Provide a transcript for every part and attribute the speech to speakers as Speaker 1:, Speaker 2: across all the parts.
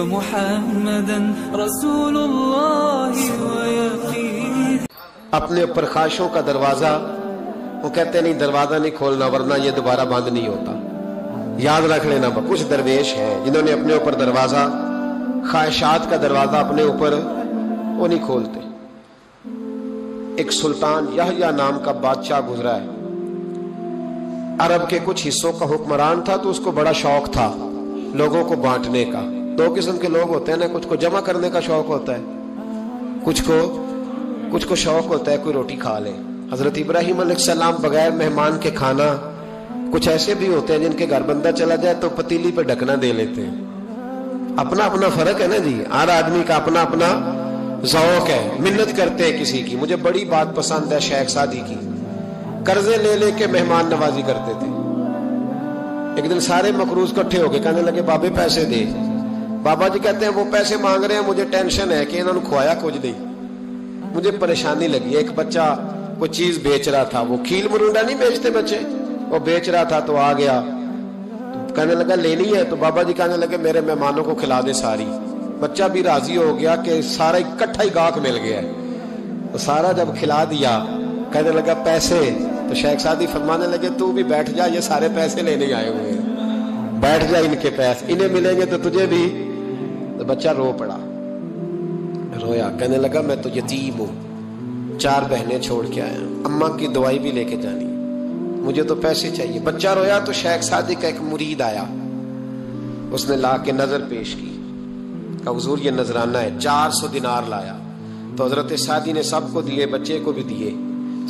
Speaker 1: محمدا رسول اللہ ویقین.
Speaker 2: اپنے اوپر خواہشوں کا دروازہ وہ کہتے نہیں دروازہ نہیں کھولنا ورنہ یہ دوبارہ بند نہیں ہوتا. یاد رکھ لینا کچھ درویش ہیں جنہوں نے اپنے اوپر دروازہ خواہشات کا دروازہ اپنے اوپر وہ نہیں کھولتے. ایک سلطان یحییٰ نام کا بادشاہ گزرا ہے. عرب کے کچھ حصوں کا حکمران تھا تو اس کو بڑا شوق تھا لوگوں کو بانٹنے کا. دو قسم کے لوگ ہوتے ہیں نا, کچھ کو جمع کرنے کا شوق ہوتا ہے, کچھ کو شوق ہوتا ہے کوئی روٹی کھا لے. حضرت ابراہیم علیہ السلام بغیر مہمان کے کھانا, کچھ ایسے بھی ہوتے ہیں جن کے گھر بندہ چلا جائے تو پتیلی پہ ڈھکنا دے لیتے ہیں. اپنا اپنا فرق ہے نا جی, ہر آدمی کا اپنا اپنا ذوق ہے. منت کرتے ہیں کسی کی. مجھے بڑی بات پسند ہے شیخ سعدی کی, قرضے لے لے کے مہمان نوازی کرتے تھے. ایک دن سارے مقروض کٹھے ہو کے کہنے لگے بابے پیسے دے. بابا جی کہتے ہیں وہ پیسے مانگ رہے ہیں, مجھے ٹینشن ہے کہ انہوں نے کھوایا کچھ نہیں, مجھے پریشانی لگی. ایک بچہ کوئی چیز بیچ رہا تھا, وہ کھیل مرونڈا نہیں بیچتے بچے, وہ بیچ رہا تھا تو آ گیا, کہنے لگا لینی ہے. تو بابا جی کہنے لگے میرے مہمانوں کو کھلا دے ساری. بچہ بھی راضی ہو گیا کہ سارا اکٹھا ہی گاہک مل گیا ہے. تو سارا جب کھلا دیا کہنے لگا پیسے. تو شیخ سعدی فرمانے لگے تو بھی بیٹھ جا, یہ سارے پیسے لینے آئے ہوئے ہیں, بیٹھ جا, ان کے پیسے انہیں ملیں گے تو تجھے بھی. تو بچہ رو پڑا, رویا, کہنے لگا میں تو یتیم ہوں, 4 بہنیں چھوڑ کے آیا, اماں کی دوائی بھی لے کے جانی, مجھے تو پیسے چاہیے. بچہ رویا تو شیخ سعدی کا ایک مرید آیا, اس نے لا کے نظر پیش کی, کہا حضور یہ نذرانہ ہے. 400 دینار لایا. تو حضرت سعدی نے سب کو دیے, بچے کو بھی دیے,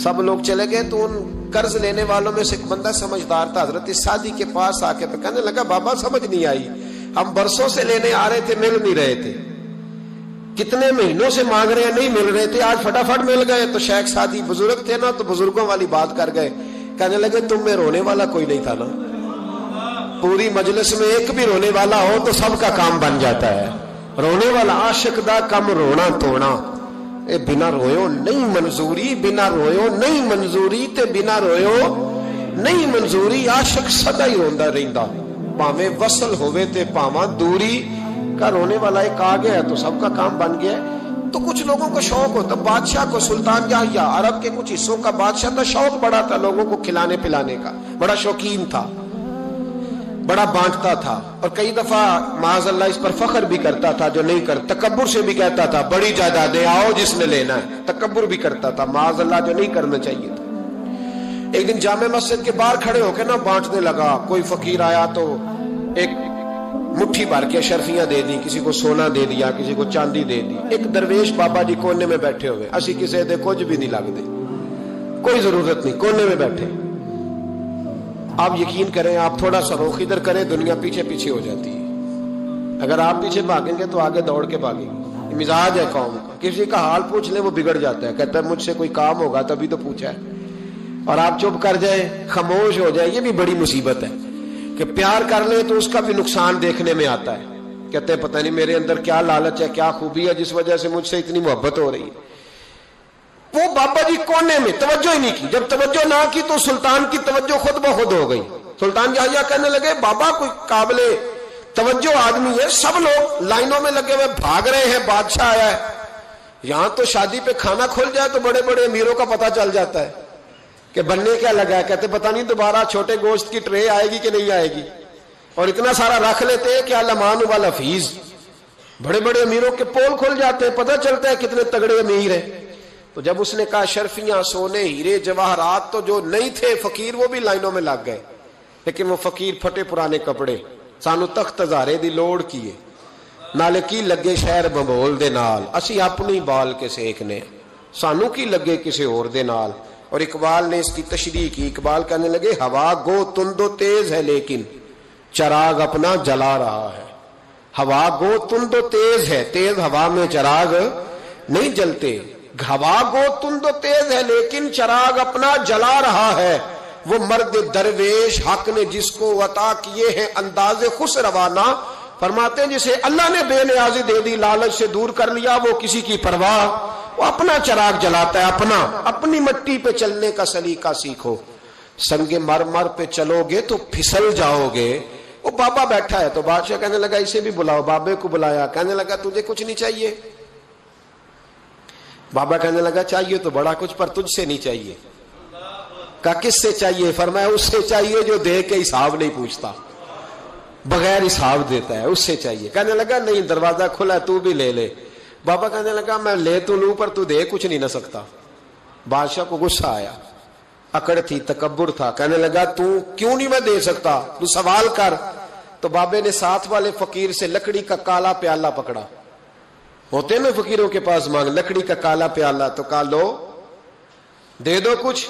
Speaker 2: سب لوگ چلے گئے. تو ان قرض لینے والوں میں سے ایک بندہ سمجھدار تھا, حضرت سعدی کے پاس آ کے کہنے لگا بابا سمجھ نہیں آئی, ہم برسوں سے لینے آ رہے تھے مل نہیں رہے تھے, کتنے مہینوں سے مانگ رہے ہیں نہیں مل رہے تھے, آج فٹافٹ مل گئے. تو شیخ سعدی بزرگ تھے نا, تو بزرگوں والی بات کر گئے, کہنے لگے تم میں رونے والا کوئی نہیں تھا نا, پوری مجلس میں ایک بھی رونے والا ہو تو سب کا کام بن جاتا ہے. رونے والا عاشق دا کم رونا توڑنا, اے بنا رویو نہیں منظوری, بنا رویو نہیں منظوری, تے بنا رویو نہیں منظوری. عاشق سدا ہی روندا رہندا, پاویں وصل ہوئے تے پاواں دوری. کا رونے والا ایک آ گیا تو سب کا کام بن گیا. تو کچھ لوگوں کو شوق ہوتا, بادشاہ کو سلطان یحییٰ عرب کے کچھ حصوں کا بادشاہ تھا, شوق بڑا تھا لوگوں کو کھلانے پلانے کا, بڑا شوقین تھا, بڑا بانٹتا تھا. اور کئی دفعہ معاذ اللہ اس پر فخر بھی کرتا تھا جو نہیں کر, تکبر سے بھی کہتا تھا بڑی جائیدادیں آؤ جس نے لینا ہے, تکبر بھی کرتا تھا معاذ اللہ جو نہیں کرنا چاہیے تھا. ایک دن جامع مسجد کے باہر کھڑے ہو کے نا بانٹنے لگا. کوئی فقیر آیا تو ایک مٹھی بھر کے اشرفیاں دے دی, کسی کو سونا دے دیا, کسی کو چاندی دے دی. ایک درویش بابا جی کونے میں بیٹھے ہوئے, اسی کسی دے کچھ بھی نہیں لگ دے, کوئی ضرورت نہیں, کونے میں بیٹھے. آپ یقین کریں, آپ تھوڑا سا رخ ادھر کریں, دنیا پیچھے پیچھے ہو جاتی ہے. اگر آپ پیچھے بھاگیں گے تو آگے دوڑ کے بھاگیں گے. مزاج ہے قوم کا, کسی کا حال پوچھ لیں وہ بگڑ جاتا ہے, کہتا ہے مجھ سے کوئی کام ہوگا تبھی تو پوچھا ہے. اور آپ چپ کر جائیں, خاموش ہو جائیں, یہ بھی بڑی مصیبت ہے. کہ پیار کر لیں تو اس کا بھی نقصان دیکھنے میں آتا ہے. کہتے ہیں پتہ نہیں میرے اندر کیا لالچ ہے, کیا خوبی ہے جس وجہ سے مجھ سے اتنی محبت ہو رہی ہے. وہ بابا جی کونے میں توجہ ہی نہیں کی. جب توجہ نہ کی تو سلطان کی توجہ خود بخود ہو گئی. سلطان یحییٰ کہنے لگے بابا کوئی قابل توجہ آدمی ہے, سب لوگ لائنوں میں لگے ہوئے بھاگ رہے ہیں, بادشاہ آیا ہے. یہاں تو شادی پہ کھانا کھل جائے تو بڑے بڑے امیروں کا پتہ چل جاتا ہے کہ بننے کیا لگا ہے. کہتے پتہ نہیں دوبارہ چھوٹے گوشت کی ٹرے آئے گی کہ نہیں آئے گی. اور اتنا سارا رکھ لیتے ہیں کہ الامان والحفیظ, بڑے بڑے امیروں کے پول کھل جاتے ہیں, پتہ چلتا ہے کتنے تگڑے امیر ہیں. تو جب اس نے کہا شرفیاں, سونے, ہیرے, جواہرات, تو جو نہیں تھے فقیر وہ بھی لائنوں میں لگ گئے. لیکن وہ فقیر پھٹے پرانے کپڑے, سانو تخت ہزارے دی لوڑ کیے, نالے کی لگے شہر بمبول دے نال, اسی اپنی بال کے سیکنے, سانو کی لگے کسی اور دے نال. اور اقبال نے اس کی تشریح کی. اقبال کہنے لگے ہوا گو تند و تیز ہے لیکن چراغ اپنا جلا رہا ہے. ہوا گو تند و تیز ہے, تیز ہوا میں چراغ نہیں جلتے. ہوا گو تند و تیز ہے لیکن چراغ اپنا جلا رہا ہے. وہ مرد درویش حق نے جس کو عطا کیے ہیں انداز خوش روانہ, فرماتے ہیں جسے اللہ نے بے نیازی دے دی, لالچ سے دور کر لیا, وہ کسی کی پرواہ, وہ اپنا چراغ جلاتا ہے اپنا. اپنی مٹی پہ چلنے کا سلیقہ سیکھو, سنگ مرمر پہ چلو گے تو پھسل جاؤ گے, وہ بابا بیٹھا ہے تو بادشاہ کہنے لگا اسے بھی بلاؤ. بابے کو بلایا, کہنے لگا تجھے کچھ نہیں چاہیے؟ بابا کہنے لگا چاہیے تو بڑا کچھ, پر تجھ سے نہیں چاہیے. کہا کس سے چاہیے؟ فرمایا اس سے چاہیے جو دے کے حساب نہیں پوچھتا, بغیر حساب دیتا ہے, اس سے چاہیے. کہنے لگا نہیں, دروازہ کھلا, تو بھی لے لے. بابا کہنے لگا میں لے تو لوں پر تو دے کچھ نہیں نہ سکتا. بادشاہ کو غصہ آیا, اکڑ تھی, تکبر تھا. کہنے لگا تو کیوں نہیں میں دے سکتا, تو سوال کر. تو بابے نے ساتھ والے فقیر سے لکڑی کا کالا پیالہ پکڑا, ہوتے نا فقیروں کے پاس مانگ, لکڑی کا کالا پیالہ, تو کہا لو دے دو کچھ.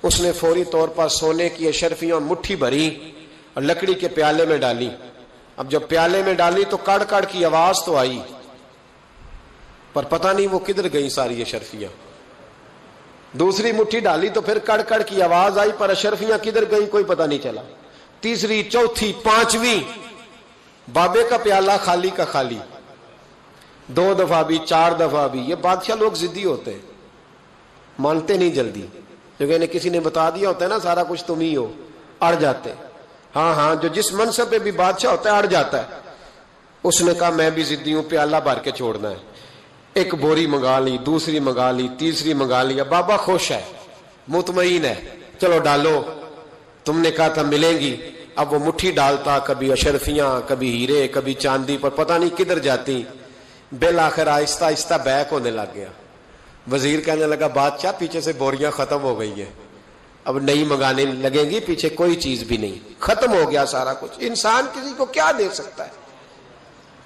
Speaker 2: اس نے فوری طور پر سونے کی اشرفیاں مٹھی بھری اور لکڑی کے پیالے میں ڈالی. اب جب پیالے میں ڈالی تو کڑ کڑ کی آواز تو آئی, پر پتہ نہیں وہ کدھر گئی ساری اشرفیاں. دوسری مٹھی ڈالی تو پھر کڑ کڑ کی آواز آئی, پر اشرفیاں کدھر گئی کوئی پتہ نہیں چلا. تیسری, چوتھی, پانچویں, بابے کا پیالہ خالی کا خالی. 2 دفعہ بھی, 4 دفعہ بھی. یہ بادشاہ لوگ ضدی ہوتے ہیں, مانتے نہیں جلدی. جو کسی نے بتا دیا ہوتا ہے نا سارا کچھ تم ہی ہو, اڑ جاتے. ہاں جو جس منصب پہ بھی بادشاہ ہوتا ہے اڑ جاتا ہے. اس نے کہا میں بھی ضدی ہوں, پیالہ بھر کے چھوڑنا ہے. ایک بوری منگا لی, دوسری منگا لی, تیسری منگا لیا. بابا خوش ہے, مطمئن ہے, چلو ڈالو, تم نے کہا تھا ملیں گی. اب وہ مٹھی ڈالتا, کبھی اشرفیاں, کبھی ہیرے, کبھی چاندی, پر پتہ نہیں کدھر جاتی. بالآخر آہستہ آہستہ بیک ہونے لگ گیا. وزیر کہنے لگا بادشاہ پیچھے سے بوریاں ختم ہو گئی ہیں, اب نئی منگانے لگیں گی, پیچھے کوئی چیز بھی نہیں, ختم ہو گیا سارا کچھ. انسان کسی کو کیا دے سکتا ہے؟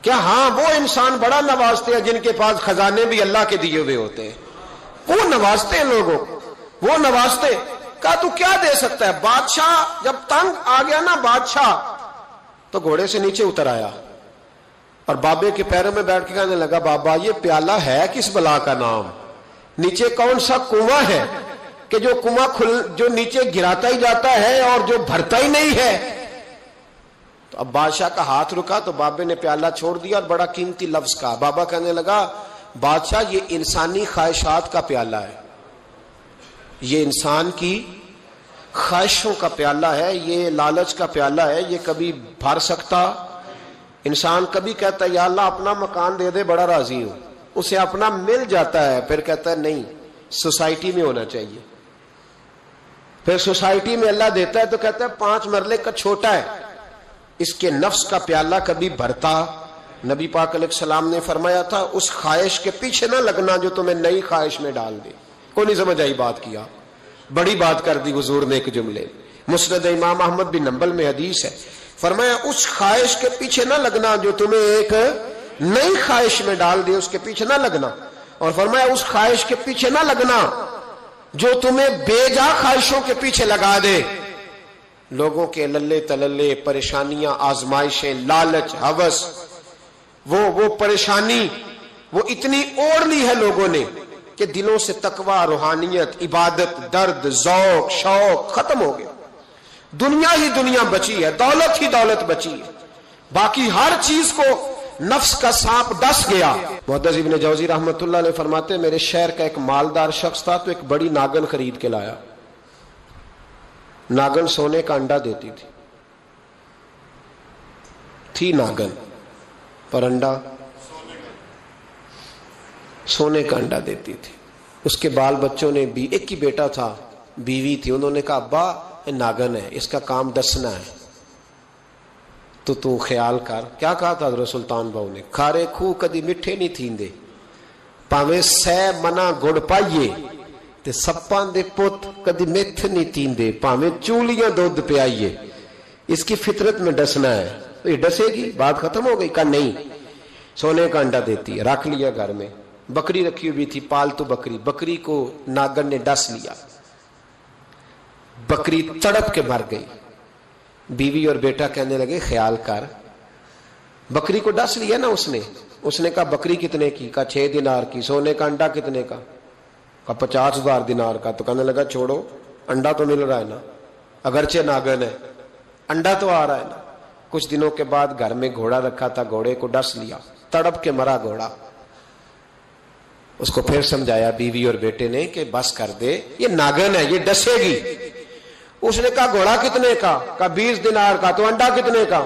Speaker 2: کیا ہاں وہ انسان بڑا نوازتے ہیں جن کے پاس خزانے بھی اللہ کے دیے ہوئے ہوتے ہیں, وہ نوازتے ہیں لوگوں کو, وہ نوازتے. کہا تو کیا دے سکتا ہے؟ بادشاہ جب تنگ آ گیا نا بادشاہ, تو گھوڑے سے نیچے اتر آیا اور بابے کے پیروں میں بیٹھ کے کہنے لگا بابا یہ پیالہ ہے کس بلا کا نام؟ نیچے کون سا کنواں ہے کہ جو کنواں جو نیچے گراتا ہی جاتا ہے اور جو بھرتا ہی نہیں ہے؟ تو اب بادشاہ کا ہاتھ رکا تو بابے نے پیالہ چھوڑ دیا اور بڑا قیمتی لفظ کہا. بابا کہنے لگا بادشاہ یہ انسانی خواہشات کا پیالہ ہے, یہ انسان کی خواہشوں کا پیالہ ہے, یہ لالچ کا پیالہ ہے, یہ کبھی بھر سکتا. انسان کبھی کہتا ہے یا اللہ اپنا مکان دے دے بڑا راضی ہوں, اسے اپنا مل جاتا ہے, پھر کہتا ہے نہیں سوسائٹی میں ہونا چاہیے. پھر سوسائٹی میں اللہ دیتا ہے تو کہتا ہے 5 مرلے کا چھوٹا ہے. اس کے نفس کا پیالہ کبھی بھرتا. نبی پاک علیہ السلام نے فرمایا تھا اس خواہش کے پیچھے نہ لگنا جو تمہیں نئی خواہش میں ڈال دے. کوئی نہیں سمجھ آئی بات کیا, بڑی بات کر دی حضور نے ایک جملے. مسند امام احمد بن حنبل میں حدیث ہے, فرمایا اس خواہش کے پیچھے نہ لگنا جو تمہیں ایک نئی خواہش میں ڈال دے, اس کے پیچھے نہ لگنا. اور فرمایا اس خواہش کے پیچھے نہ لگنا جو تمہیں بے جا خواہشوں کے پیچھے لگا دے. لوگوں کے للے تللے, پریشانیاں, آزمائشیں, لالچ, ہوس, وہ پریشانی وہ اتنی اوڑھ لی ہے لوگوں نے کہ دلوں سے تقوی, روحانیت, عبادت, درد, ذوق, شوق ختم ہو گیا. دنیا ہی دنیا بچی ہے, دولت ہی دولت بچی ہے, باقی ہر چیز کو نفس کا سانپ ڈس گیا. محدث ابن جوزی رحمت اللہ علیہ فرماتے ہیں میرے شہر کا ایک مالدار شخص تھا تو ایک بڑی ناگن خرید کے لایا. ناگن سونے کا انڈا دیتی تھی ناگن, پر انڈا سونے کا انڈا دیتی تھی. اس کے بال بچوں نے بھی, ایک ہی بیٹا تھا, بیوی تھی, انہوں نے کہا ابا ناگن ہے اس کا کام ڈسنا ہے, تو خیال کر. کیا کہا تھا حضرت سلطان بہو نے, کھارے کھو کدی مٹھے نہیں تھیندے, پاویں سہ منا گڑ پائیے تے سپاں دے پت کدی میتھ نہیں تیندے, پاویں چولیاں دودھ پیائیے. اس کی فطرت میں ڈسنا ہے. تو یہ ڈسے گی, بات ختم ہو گئی. کہا نہیں, سونے کا انڈا دیتی ہے. رکھ لیا گھر میں. بکری رکھی ہوئی تھی, پالتو بکری. بکری کو ناگن نے ڈس لیا, بکری تڑپ کے مر گئی. بیوی اور بیٹا کہنے لگے خیال کر, بکری کو ڈس لیا نا اس نے کہا بکری کتنے کی؟ کہا 6 دینار کی. سونے کا انڈا کتنے کا؟ کہا 50,000 دینار کا. تو کہنے لگا چھوڑو, انڈا تو مل رہا ہے نا, اگرچہ ناگن ہے, انڈا تو آ رہا ہے نا. کچھ دنوں کے بعد گھر میں گھوڑا رکھا تھا, گھوڑے کو ڈس لیا, تڑپ کے مرا گھوڑا. اس کو پھر سمجھایا بیوی اور بیٹے نے کہ بس کر دے, یہ ناگن ہے, یہ ڈسے گی. اس نے کہا گھوڑا کتنے کا؟ کہا 20 دینار کا. تو انڈا کتنے کا؟